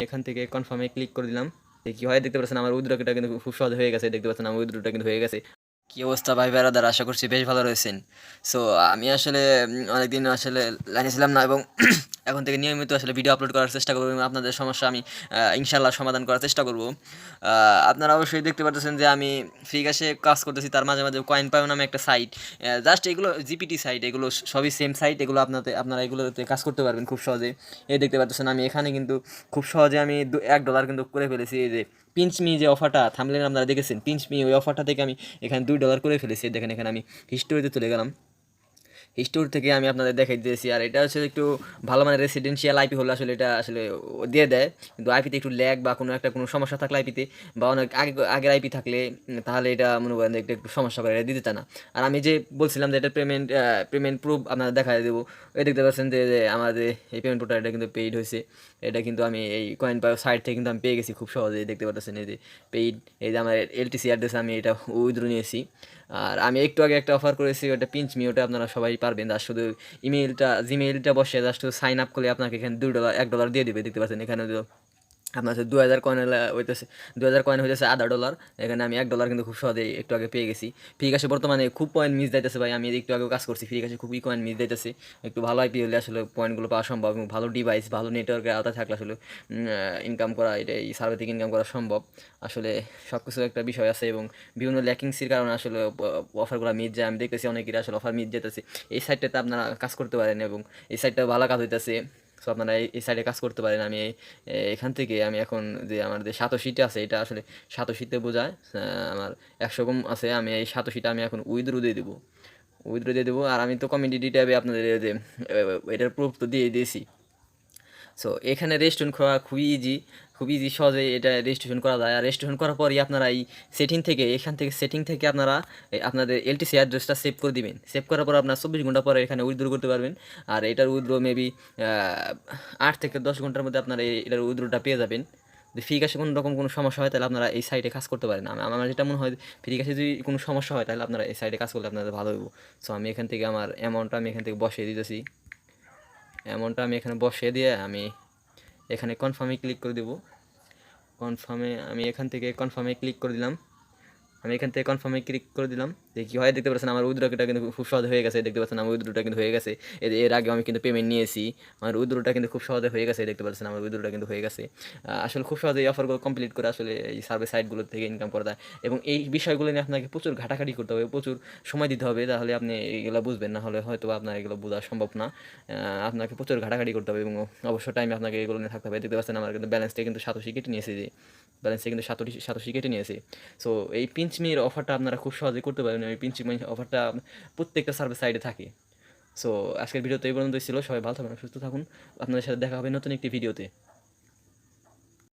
এখান থেকে কনফার্মে ক্লিক করে দিলাম। কি হয় দেখতে পাচ্ছেন আমার উইথড্রটা কিন্তু খুব সহজ হয়ে গেছে। দেখতে পাচ্ছেন আমার উইথড্রটা কিন্তু হয়ে গেছে। কি অবস্থা ভাই বেড়াদার, আশা করছি বেশ ভালো রয়েছেন। সো আমি আসলে অনেকদিন আসলে লাইনে ছিলাম না এবং এখন থেকে নিয়মিত আসলে ভিডিও আপলোড করার চেষ্টা করবো এবং আপনাদের সমস্যা আমি ইনশাল্লাহ সমাধান করার চেষ্টা করব। আপনারা অবশ্যই দেখতে পাচ্ছেন যে আমি ফ্রি ক্যাশে কাজ করতেছি, তার মাঝে মাঝে Coinpayu নামে একটা সাইট, জাস্ট এগুলো জিপিটি সাইট, এগুলো সবই সেম সাইট, এগুলো আপনারা এগুলোতে কাজ করতে পারবেন খুব সহজে। এই দেখতে পাচ্ছেন আমি এখানে কিন্তু খুব সহজে আমি $1 কিন্তু করে ফেলেছি। এই যে পিঞ্চ মি যে অফারটা থামলেন আপনারা দেখেছেন, পিঞ্চ মি ওই অফারটা থেকে আমি এখানে $2 করে ফেলেছি। দেখেন এখানে আমি হিস্টোরিতে চলে গেলাম, স্টোর থেকে আমি আপনাদের দেখাই দিয়েছি। আর এটা হচ্ছে একটু ভালো মানের রেসিডেন্সিয়াল আইপি হলে আসলে এটা আসলে দিয়ে দেয়, কিন্তু আইপিতে একটু ল্যাগ বা কোনো সমস্যা থাকলে আইপিতে বা অনেক আগের আইপি থাকলে তাহলে এটা মনে করেন একটু সমস্যা করে, এটা দিতে চায় না। আর আমি যে বলছিলাম যে এটা পেমেন্ট প্রুফ আপনাদের দেখা দেবো, এই দেখতে পাচ্ছেন যে আমাদের এই পেমেন্ট প্রুফটা এটা কিন্তু পেইড হয়েছে। এটা কিন্তু আমি এই Coinpayu সাইট থেকে কিন্তু আমি পেয়ে গেছি খুব সহজে। দেখতে পাচ্ছেন এই যে পেইড, এই যে আমার এলটিসি অ্যাড্রেসে আমি এটা উইথড্র নিয়েছি। আর আমি একটু আগে একটা অফার করেছি, ওটা পিঞ্চ মি, ওটা আপনারা সবাই পারবেন। আর শুধু জিমেইলটা বসে জাস্ট সাইন আপ করলে আপনাকে এখানে $1 দিয়ে দেবে। দেখতে পাচ্ছেন এখানে আপনার হচ্ছে 2000 কয়েন হইতেছে, 2000 কয়েন হইতেছে $0.5। এখানে আমি $1 কিন্তু খুব সহজেই একটু আগে পেয়ে গেছি। ফ্রি ক্যাশে বর্তমানে খুব পয়েন্ট মিস যাইতেছে ভাই, আমি একটু আগে কাজ করছি, ফ্রি ক্যাশে খুবই কয়েন মিস যাইতেছে। একটু ভালো আইপি হলে আসলে পয়েন্টগুলো পাওয়া সম্ভব এবং ভালো ডিভাইস, ভালো নেটওয়ার্কের আওতায় থাকলে আসলে ইনকাম করা, এটা এই সার্ভে থেকে ইনকাম করা সম্ভব। আসলে সব কিছু একটা বিষয় আছে এবং বিভিন্ন ল্যাকিংসের কারণে আসলে অফারগুলো মিস যায়। আমি দেখতেছি অনেকেরই আসলে অফার মিস যেতেছে। এই সাইটটাতে আপনারা কাজ করতে পারেন এবং এই সাইটটা ভালো কাজ হইতেছে। সো আপনারা এই সাইডে কাজ করতে পারেন। আমি এখান থেকে আমি এখন যে আমার যে সাতোশিটা আছে, এটা আসলে সাতোশিতে বোঝায় আমার 100 কম আছে। আমি এই সাতোশিটা আমি এখন উইথড্র দিয়ে দেবো। আর আমি তো কমিউনিটি ট্যাবে আপনাদের যে এটার প্রুফ তো দিয়ে দিয়েছি। সো এখানে রেজিস্ট্রেশন করা খুবই ইজি সহজে এটা রেজিস্ট্রেশন করা যায়। আর রেজিস্ট্রেশন করার পরই আপনারা এই সেটিং থেকে আপনারা আপনাদের এলটিসি অ্যাড্রেসটা সেভ করে দিবেন। সেভ করার পর আপনার 24 ঘন্টা পরে এখানে উইথড্র করতে পারবেন। আর এটার উইথড্র মেবি 8 থেকে 10 ঘন্টার মধ্যে আপনারা এটার উইথড্রটা পেয়ে যাবেন। যদি ফ্রি ক্যাশে কোনো সমস্যা হয় তাহলে আপনারা এই সাইটে কাজ করতে পারেন। আমার যেটা মনে হয়, ফ্রি ক্যাশে যদি কোনো সমস্যা হয় তাহলে আপনারা এই সাইটে কাজ করলে আপনাদের ভালো হইব। সো আমি এখান থেকে আমার অ্যামাউন্টটা আমি এখান থেকে বসিয়ে দিতেছি। অ্যামাউন্টটা আমি এখানে বসিয়ে দিয়ে আমি এখানে কনফার্মে ক্লিক করে দেবো। আমি এখান থেকে কনফার্মে ক্লিক করে দিলাম। কী হয় দেখতে পাচ্ছেন আমার উইথড্রটা কিন্তু খুব সহজে হয়ে গেছে। দেখতে পাচ্ছেন আমার উইথড্রটা কিন্তু হয়ে গেছে। এর আগে আমি কিন্তু পেমেন্ট নিয়েছি, আমার উইথড্রটা কিন্তু খুব সহজে হয়ে গেছে। দেখতে পাচ্ছেন আমার উইথড্রটা কিন্তু হয়ে গেছে। আসলে খুব সহজে এই অফারগুলো কমপ্লিট করে আসলে এই সার্ভিস সাইটগুলো থেকে ইনকাম করা যায় এবং এই বিষয়গুলো নিয়ে আপনাকে প্রচুর ঘাটাঘাটি করতে হবে, প্রচুর সময় দিতে হবে, তাহলে আপনি এগুলো বুঝবেন। না হলে হয়তো আপনার এগুলো বোঝা সম্ভব না। আপনাকে প্রচুর ঘাটাঘাটি করতে হবে এবং অবশ্য টাইমে আপনাকে এগুলো নিয়ে থাকতে হবে। দেখতে পাচ্ছেন আমার কিন্তু ব্যালেন্সটা কিন্তু সাতোশি কেটে নিয়েছে। সো এই পিঞ্চ মির অফারটা আপনারা খুব সহজে করতে পারেন। এই পিঞ্চ মি অফারটা প্রত্যেকটা সার্ভিস সাইডে থাকে। সো আজকের ভিডিওতে এই পর্যন্তই ছিল। সবাই ভালো থাকুন, সুস্থ থাকুন। আপনাদের সাথে দেখা হবে নতুন একটি ভিডিওতে।